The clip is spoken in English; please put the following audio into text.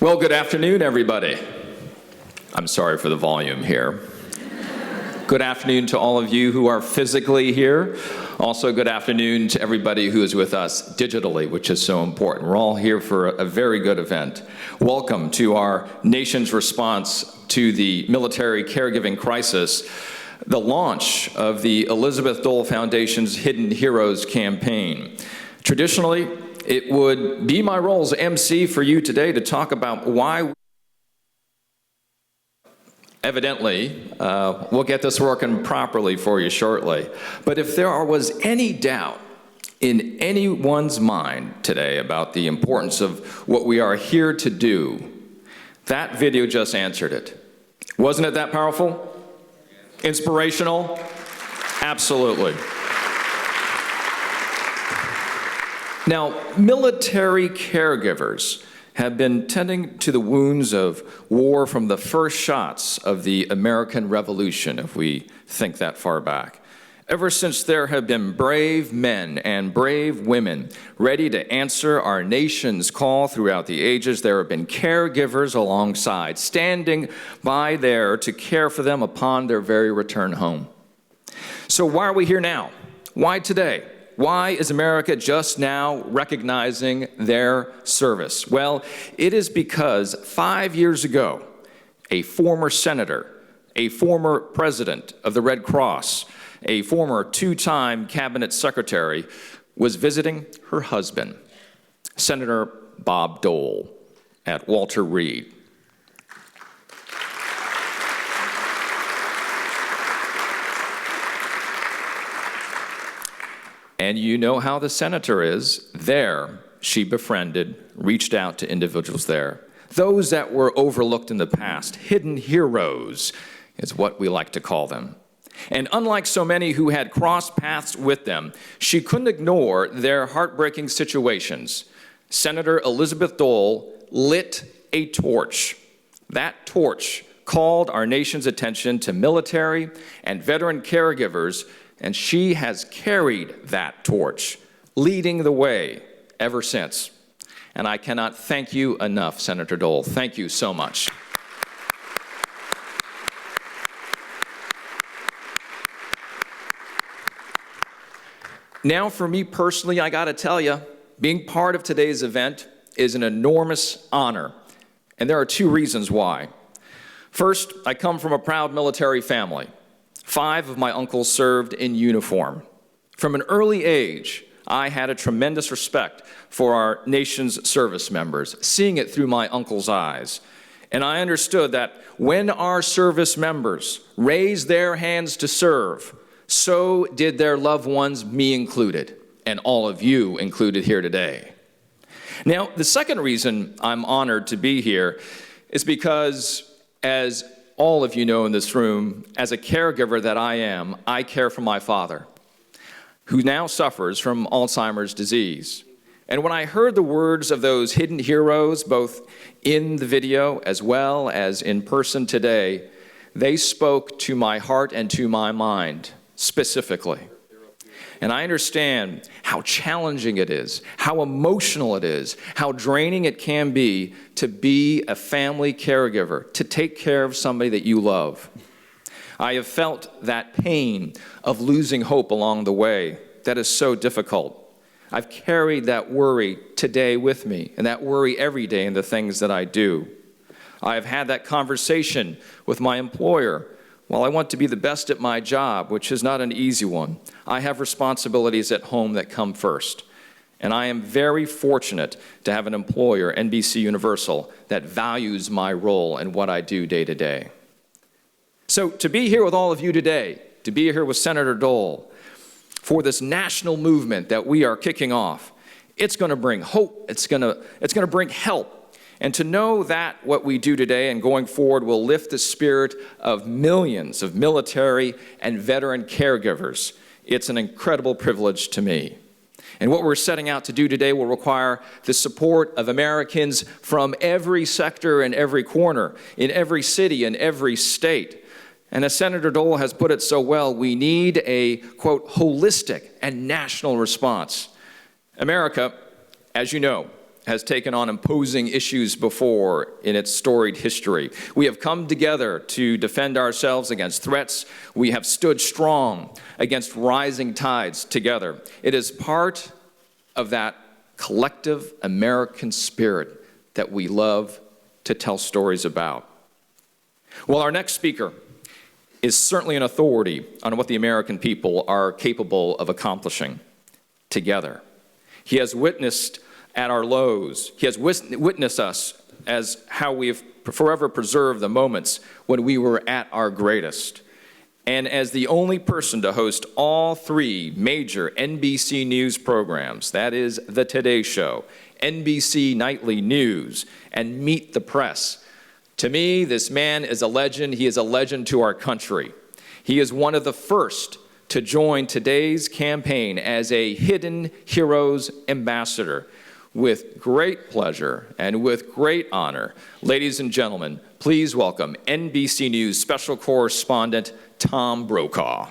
Well, good afternoon, everybody. I'm sorry for the volume here. Good afternoon to all of you who are physically here. Also, good afternoon to everybody who is with us digitally, which is so important. We're all here for a very good event. Welcome to our nation's response to the military caregiving crisis, the launch of the Elizabeth Dole Foundation's Hidden Heroes campaign. Traditionally, it would be my role as MC for you today to talk about why. Evidently, we'll get this working properly for you shortly. But if there was any doubt in anyone's mind today about the importance of what we are here to do, that video just answered it. Wasn't it that powerful? Inspirational? Absolutely. Now, military caregivers have been tending to the wounds of war from the first shots of the American Revolution, if we think that far back. Ever since there have been brave men and brave women ready to answer our nation's call throughout the ages, there have been caregivers alongside, standing by there to care for them upon their very return home. So why are we here now? Why today? Why is America just now recognizing their service? Well, it is because 5 years ago, a former senator, a former president of the Red Cross, a former two-time cabinet secretary, was visiting her husband, Senator Bob Dole, at Walter Reed. And you know how the senator is. There, she befriended, reached out to individuals there. Those that were overlooked in the past, hidden heroes, is what we like to call them. And unlike so many who had crossed paths with them, she couldn't ignore their heartbreaking situations. Senator Elizabeth Dole lit a torch. That torch called our nation's attention to military and veteran caregivers, and she has carried that torch, leading the way ever since. And I cannot thank you enough, Senator Dole. Thank you so much. Now, for me personally, I gotta tell you, being part of today's event is an enormous honor. And there are two reasons why. First, I come from a proud military family. 5 of my uncles served in uniform. From an early age, I had a tremendous respect for our nation's service members, seeing it through my uncle's eyes. And I understood that when our service members raised their hands to serve, so did their loved ones, me included, and all of you included here today. Now, the second reason I'm honored to be here is because, as all of you know in this room, as a caregiver that I am, I care for my father, who now suffers from Alzheimer's disease. And when I heard the words of those hidden heroes, both in the video as well as in person today, they spoke to my heart and to my mind specifically. And I understand how challenging it is, how emotional it is, how draining it can be to be a family caregiver, to take care of somebody that you love. I have felt that pain of losing hope along the way. That is so difficult. I've carried that worry today with me, and that worry every day in the things that I do. I have had that conversation with my employer. While I want to be the best at my job, which is not an easy one, I have responsibilities at home that come first. And I am very fortunate to have an employer, NBC Universal, that values my role and what I do day to day. So to be here with all of you today, to be here with Senator Dole, for this national movement that we are kicking off, it's going to bring hope, it's going to bring help. And to know that what we do today and going forward will lift the spirit of millions of military and veteran caregivers, it's an incredible privilege to me. And what we're setting out to do today will require the support of Americans from every sector and every corner, in every city and every state. And as Senator Dole has put it so well, we need a, quote, holistic and national response. America, as you know, has taken on imposing issues before in its storied history. We have come together to defend ourselves against threats. We have stood strong against rising tides together. It is part of that collective American spirit that we love to tell stories about. Well, our next speaker is certainly an authority on what the American people are capable of accomplishing together. He has witnessed at our lows. He has witnessed us as how we have forever preserved the moments when we were at our greatest. And as the only person to host all three major NBC News programs, that is The Today Show, NBC Nightly News, and Meet the Press, to me, this man is a legend. He is a legend to our country. He is one of the first to join today's campaign as a Hidden Heroes Ambassador. With great pleasure and with great honor, ladies and gentlemen, please welcome NBC News Special Correspondent Tom Brokaw.